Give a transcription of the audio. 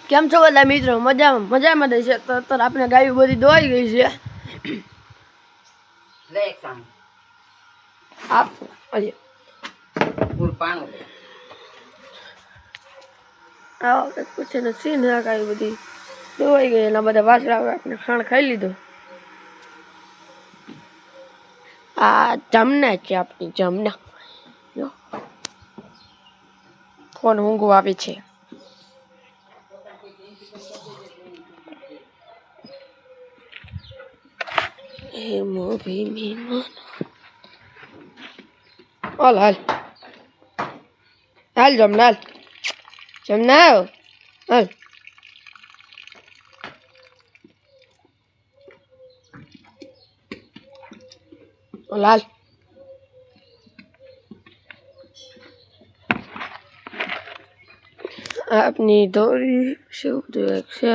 કેમ છો બધા મિત્રો? મજામાં છે. તો અત્યારે આપણે ગાયું બધી દોવાઈ ગઈ છે. પૂછે ને સીન ગાયું બધી દોવાઈ ગઈ. એના બધા વાસડા આપણે ખાણ ખાઈ લીધું. આ જમના છે આપણી જમના. કોણ ઊંઘ આવે છે? એ મોભી મહેમાન હાલ જમના હાલ લાલ આપની દોરી શું બધું છે.